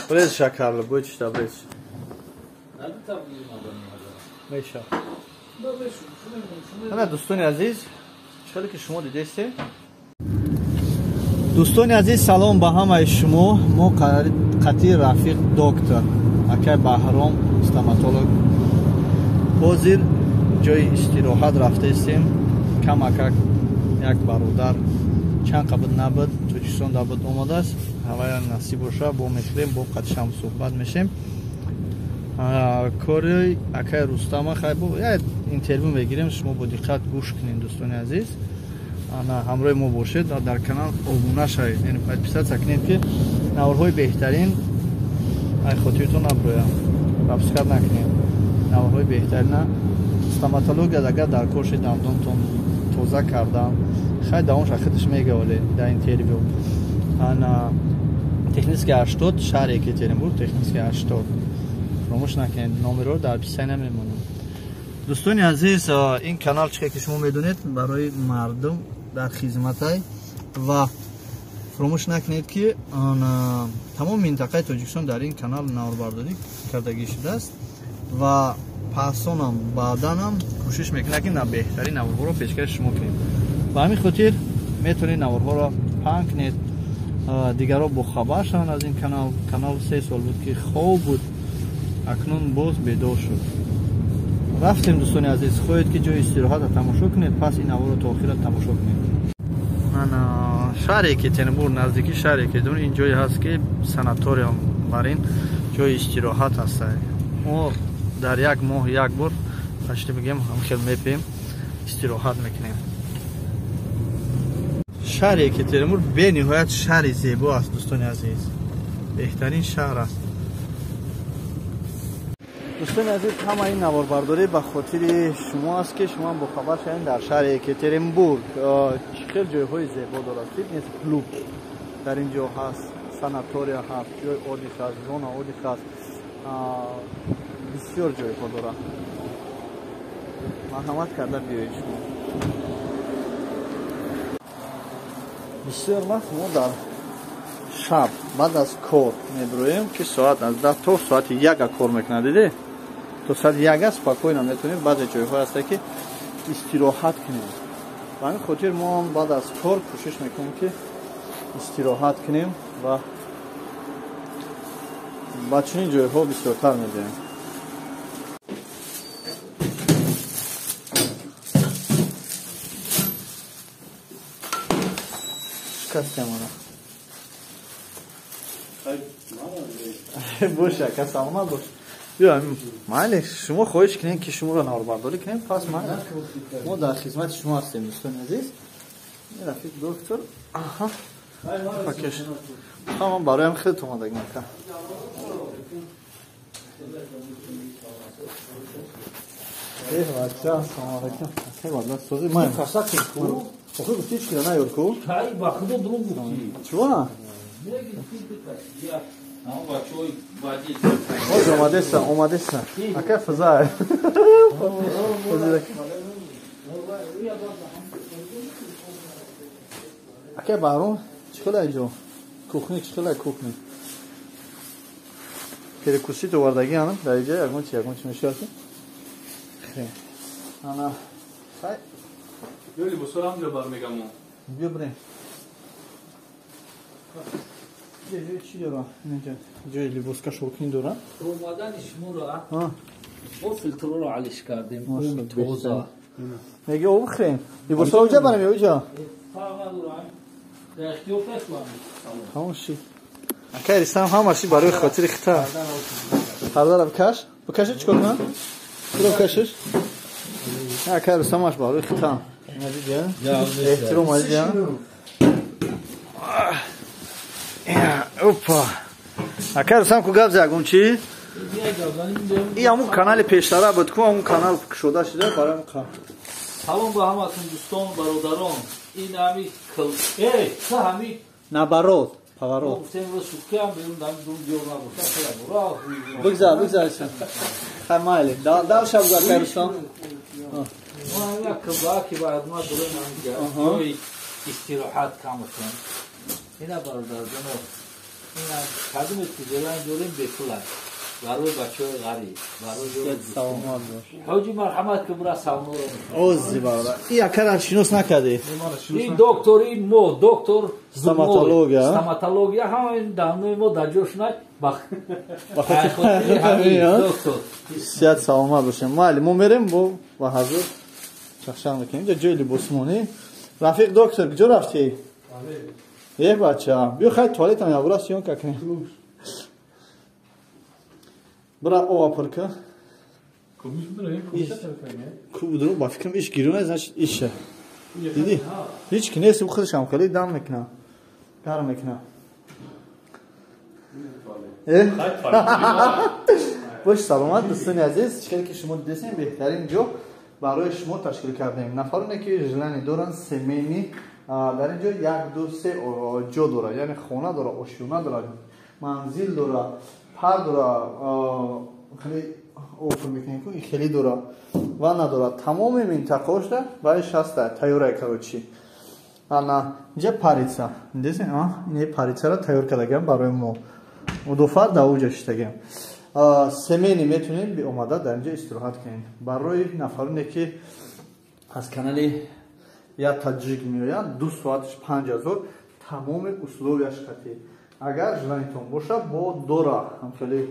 برز شکرله بویش تا برز میشه. نه دوستان عزیز چطوری که شما دیدید؟ دوستان عزیز سلام به همه شما. ما قطعی رفیق دکتر اکای بهرام استоматолог حاضر جای استراحت رفته استیم. کم اکک یک برادر چند قبل نبود توجیستان دابد اومده است. هوای نصیب باشه با میخریم با قدشم صحبت میشیم. کاری اکای رستم خیلی با یک اینترویو بگیریم. شما با دقت گوش کنین دوستان عزیز. همراه ما باشید در کانال ابونه شوید. یعنی پیشنهاد کنید که نوارهای بهترین ای خاطرتون نبرویم سابسکرایب نکنید. نوارهای بهترین استоматолог اگر در کورس دندانتون توزیع کردم خیلی داونش خودش میگه ولی در اینترویو انا تکنیک 80 شهر یکترینبورگ تکنیک 80 فراموش نکنید. نامه رو در پیشی نمیمونم. دوستان عزیز این کانال چه که شما میدونید برای مردم در خدمت است و فراموش نکنید که تمام منطقه تاجیکستان در این کانال نواربرداری کردگی شده است و پاسون هم بعدا هم کوشش میکنه که بهترین نوارها رو پیشکش شما کنیم. و همین خاطر میتونید نوارها رو پنگ کنید دیگرها با خبر شون از این کانال 3 سال بود که خوب بود اکنون باز بیدار شد. رفتیم دوستان عزیز خواهید که جای استراحت رو تماشا کنید. پس این نوار رو تا آخر تماشا کنید. من شهر یکترینبورگ نزدیکی شهر یکترینبورگ این جایی هست که ساناتوریوم برین جای استراحت هست. ما در یک ماه یک بار پشت میگیم هم خیلی میپیم استراحت میکنیم. شهر یکترینبورگ به نهایت شهر زیبا است دوستان عزیز. بهترین شهر است. دوستان عزیز همه این نواربرداری به خاطر شما است که شما با خبر شدین در شهر یکترینبورگ خیلی جایهای زیبا دارد. فیتنس کلوب در اینجا هست، ساناتوریا هست، جای عادی هست، زون عادی هست، بسیار جایها دارد. مرحمت کرده بیایید شما. بسیار وقت ما در شب بعد از کار میبرویم که ساعت از 10 تا ساعت 1 کار میکنه. دیدی؟ تا ساعت 1 است پاکوی نمیتونیم. بعضی جایها هست که استراحت کنیم. و همین خاطر ما بعد از کار کوشش میکنیم که استراحت کنیم و با چنین جایها بسیارتر میدیم. شکستیم اونا. باشه کس آمد باش. بیا مالی شما خواهش کنین که شما رو نواربرداری کنیم. پس ما در خدمت شما هستیم دوستان عزیز. این رفیق دکتر آها پاکش تمام برایم خیلی اومدگی میکنم. بچه سلام علیکم. خیلی والله سوزی من فساد کو خو گفتی چی نه یور کو چای با خود درو گفتی چوا اومده است اکه فضا اکه بارون چیکار اینجا کوکنی چیکار کوکنی که کوسی تو وردگی آن در اینجا یکم چی میشه خیلی انا خیلی یولی بسرعه هم جبر میگم بیا بریم جای چی داره اینجا جای لباس کشورکین داره اومدن شما رو او فیلتر رو علیش کردیم اون توزا میگه او بخریم لباس رو جبر میگه اونجا فاهم ندارم در اختیار فکر همونشی اکه رستم همشی برای خاطر خطا حالا بکش بکشش چیکار کنم برو بکشش اکه رستمش برای خطا احترام علی جان اوپا اکه رستم کو گپ زگون چی این همون کانال پیشتره بود که همون کانال شده شده برای مقام سلام به همتون دوستان برادران. این همی چه همی نبرات پاورات گفتیم رو سوکی هم بیرون دم دون دیور نبوده بگذار خمالی دال شب گذار کرستان ما همی اکبا که باید ما دلو نمیگه جای استراحت کامتون اینا برادر جنو خدمت که جلان دوریم بکلن برای بچه غریب برای سلامت باش حاجی مرحمت که برا ساونو رو اوزی برادر این اکر شناس نکردی این دکتر این مو دکتر استоматология همین دانوی مو دجوش نک دکتر صحت سلامت باشه مالی ما میریم با حضور شخشان میکنیم اینجا جای لباسمونی رفیق دکتر کجا رفتی؟ یه بچه بیا خیلی توالت هم یا برا سیون که کنیم برا او اپرکه خوب درو با فکرم ایش گیرونه ازش ایشه دیدی؟ هیچ که نیست خودش هم خیلی دم میکنه گرم میکنه باش سلامت دوستان عزیز چیکاری که شما دیدین بهترین جو برای شما تشکیل کردیم نفرانی که ژلانی دارن سمینی در اینجا یک دو سه جو داره یعنی خونه داره آشیانه داره منزل داره پر داره خیلی اوفر میکنیم که خیلی داره و نداره تمام منطقه‌اش ده برایش هست تیاره کروچی انا اینجا پاریسا دیدین این پاریسا را تیار کردیم برای ما مدافع داوجش تگیم سمینی میتونیم به اومده در اینجا استراحت کنیم برای نفرانی که از کانالی یا تاجیک میآیند 2 ساعتش 5000 تمام условияش قطعی اگر ژلانتون باشه با دورا هم خیلی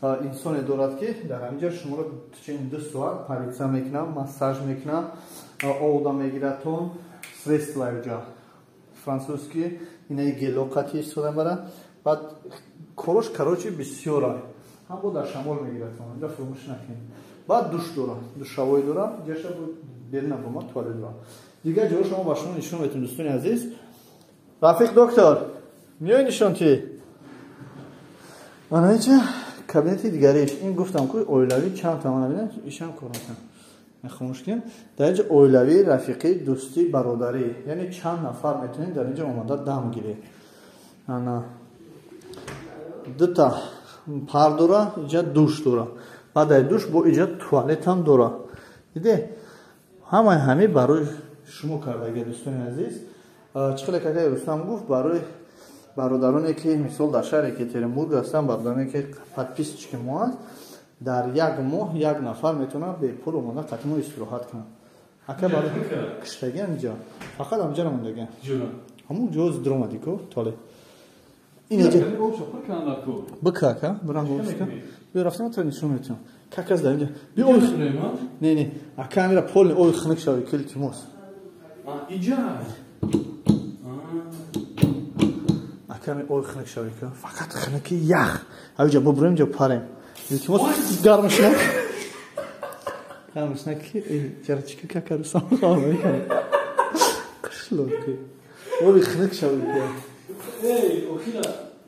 انسان دارد که در اینجا شما رو چین 2 ساعت پاریسا میکنم مساج میکنم آودا میگیرتون سرسلا اینجا فرانسوزکی اینه گلو قطعی استفاده برن بعد کارش کاروچی بسیاره هم با در شمال میگیرتون اینجا فراموش نکنید بعد دوش داره دوش هوایی داره جاش برنا با ما توالت داره دیگه جلو شما با شما نشون میتون دوستان عزیز رفیق دکتر میای نشون تی آنها چه کابینت دیگریش این گفتم که اویلاوی چند تا نبینن ایشان کاراتن خاموش کنیم در اینجا اویلاوی رفیقی دوستی برادری یعنی چند نفر میتونین در اینجا اومده دم گیره انا دو تا پر داره اینجا دوش داره بعد در دوش با اینجا توالت هم داره دیده همه برای شما کرده دوستان عزیز چقدر که رستم گفت برای برادرانی که مثال در شهر یکترینبورگ هستن برادرانی که подписчики که ما هست در یک ماه یک نفر میتونه به پول اومده قطعا استراحت کنه اکا برای کشتگی اینجا فقط همجا نموندگی همون جوز درامدی کو تاله این اینجا بکا که برام گوشت که بیا رفتم تو نشون میتونم که از در اینجا بیا اوی نه اکا میره پول اوی خنک شوی کل تیموس اینجا کمی اوی خنک شوی که فقط خنکی یخ اوجا ببریم جو پاریم التماس گرمش نک گرمش نک چرا چیکار که کارسام خواهم قشلو که اوی خنک شوی که ای اوکیلا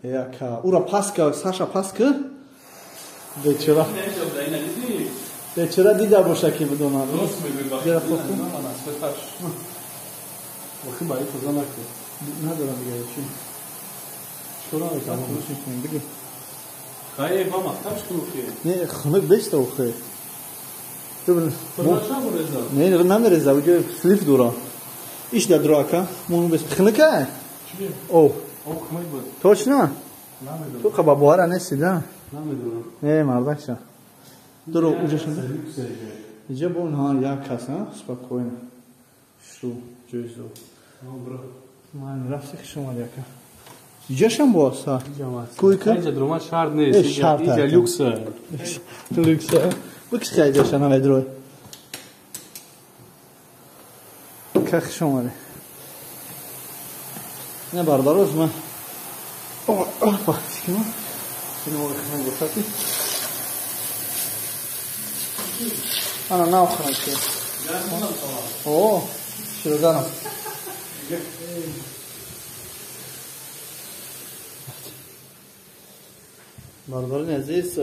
یا که او را پاس که ساشا پاس که چرا دیده باشه که بدونم درست میگوی وقتی وقتی برای فضا نکن ندارم دیگه چی شورا میکنم کنیم بگی خیلی با مختمش کنو که نه خنک بیست او خیلی فرماشا برزا نه نمیرزه اوجا سلیف دورا ایش در درا که مونو بیست خنکه او خنک بود توش نه تو خبا بواره نیستی ده نمیدونم نه مردک شد درو اوجا شده اینجا با اونها یک کس نه سپاکوینه شو جویزو من رفتی که شما دیگه اینجاش هم باست ها کوی که اینجا درومت شرط نیست اینجا لوکسه لوکسه بکش خیلی جاشن هم ادروی که شما دی نه برداروز من باشی کنم اینو موقع خیلی گفتاتی انا ناو خیلی که اوه شروع دارم برداران عزیز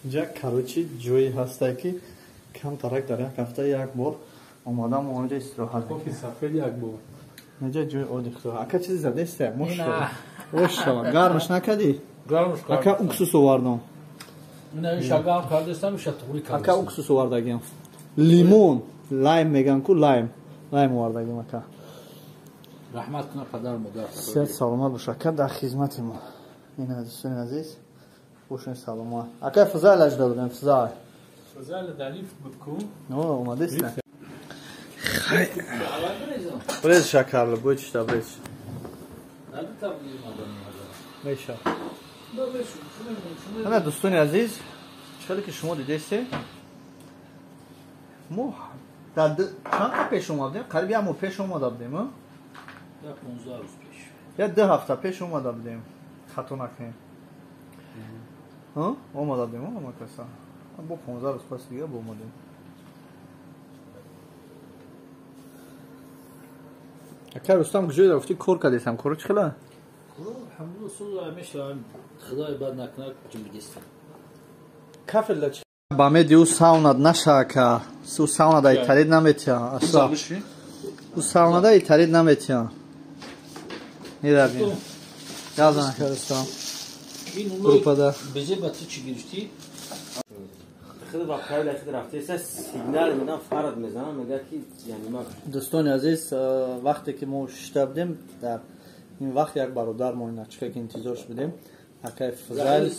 اینجا کاروچی جوی هسته که کم ترک در یک هفته یک بار آمادم اونجا استراحت کافی سفید یک بار اینجا جوی آدی خدا اکا چیزی زده است ماشاءالله گرمش نکردی گرمش اکا اکسوس آوردم من شگام کردستم شطوری کردم اکا اکسوس آوردگیم لیمون لایم میگن کو لایم آوردگیم اکا رحمت کنه پدر مادر. صحت سلامت باشه که در خدمت ما. این دوستان عزیز باشین سلامت. اگه فضل اجدا بودم فضل. فضل دلیف بکو. نه اومده است. خیلی. برای شکر بویش تا برایش. میشه. نه دوستان عزیز چطوری که شما دیدید مو چند تا پیش اومدیم قریب یه مو پیش اومده بودیم یا 15 روز پیش یا 2 هفته پیش اومده بودیم خطا نکنیم اومده بودیم اما کسا با 15 روز پس دیگه با اومدیم اکر رستم گجوی رفتی کور کردیسم کورو چی خیلی؟ الحمدلله صلح میشه خدای بد نکنه چی میگیستم کافل چی با می دیو ساونا نشه که سو ساونا دای ترید نمیتیا اصلا او ساونا دای ترید نمیتیا نیرابین یازن کردستم گروپا دا بجه بچه چی گرشتی؟ خیلی وقتایی لحظه رفته ایسا سیگنال میدن فرد میزنم میگه که یعنی ما دوستان عزیز وقتی که ما شتا بودیم در این وقت یک برادر ما این اچکه که انتظارش بودیم حکای فضل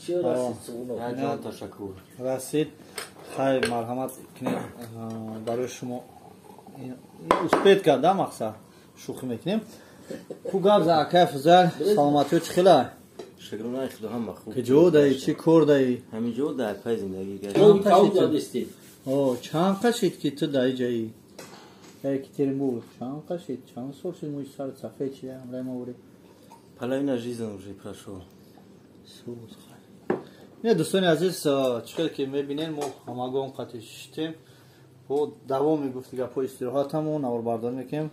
چی رسید سونا؟ جان تشکر رسید خیلی مرحمت کنید برای شما اسپید کردم اکثر شوخی میکنیم خوگاب زا حکای فضل سلامتی چی خیلی؟ شکرونه خدا هم خوب که جو دایی چی کور دایی؟ همین جو در پای زندگی چند کاو دادستی؟ چند قشید که تو دایی جایی؟ یکی تیریم بود چند قشید؟ چند سال شد موی سر صفحه چیه؟ امرای ما بوری؟ پلای نجیزم جی پرشو سوز خیلی نه دوستان عزیز چقدر که میبینین ما همگان قطعی شدیم با دوام میگفتی که پای استراحت همون نور بردار میکنیم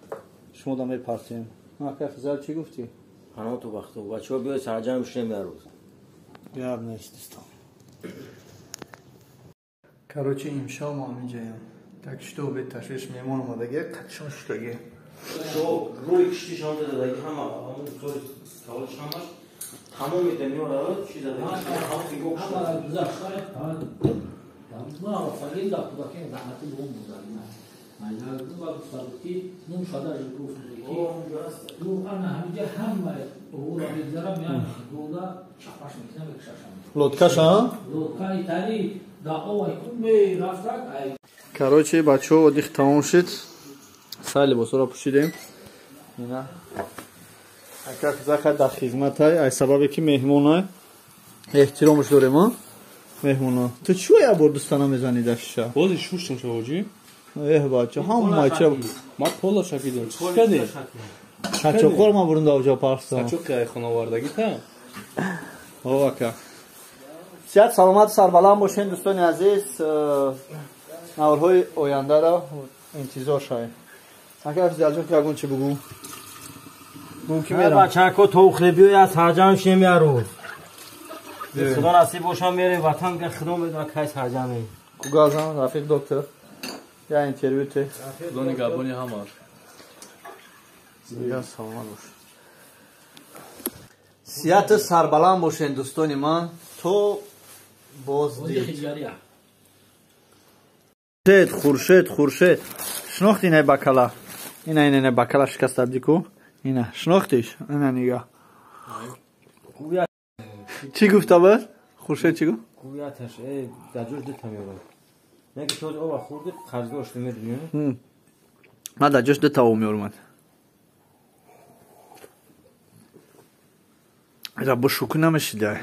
شما دا میپرتیم که فضل چی گفتی؟ پناه تو وقتا بچه ها بیای سرجم شدیم یه روز بیار نیست دوستان کروچه امشا ما میجایم تکشتو به تشویش میمون اومده گه قدشان شدگه تو روی کشتیشان داده دیگه همون طور کالش همش تمام میدنی و را چیز داده همون دیگه اما گذاشتای نه فقیل داشت با که زحمتی بوم بودن نه من با صدوقی نون شده این گفت نو انا همینجا همه او را میذارم یعنی دولا چپاش میکنم بکشاشم لطکش ها؟ لطکای تاری دا اوای کمی رفتک ای کروچه بچه ها دیخ تمام شد سای لباس را پوشیدیم اینا اگر فضل خیلی در خدمت های ای سببی که مهمون های احترامش داریم ها مهمون ها تو چوی یا بار دوستانه میزنی در شیشه؟ بازی شوشتم شواجی؟ بچه هم بچه ما پولا شکیدم چی کردی؟ شچو خور ما برون دا پرستم سچو که خانواردگی تا؟ اوکا صحت سلامت سربلند باشین دوستان عزیز نورهای آینده را انتظار شاید اگر فضل جان که اگون چی بگو؟ بگو که میرم بچه ها که توخلی بیوی از سرجم شدیم یه روز خدا نصیب باشم میریم وطن که خدا میدونه که سرجمه کوگازم رفیق دکتر یا انترویو تی دونی گابونی همار یا سلامت باش صحت سربلند باشین دوستان من تو باز دید خورشید شناختی اینه بکلا اینه بکلا شکست دیکو اینه شناختیش اینه نگاه چی گفت آباد؟ خورشید چی گفت؟ گویتش در جوش دیت هم یارم نگه شاید آبا خورده خرزگاه اشته میدونی من در جوش دیت هم یارم را با شکو نمیشیده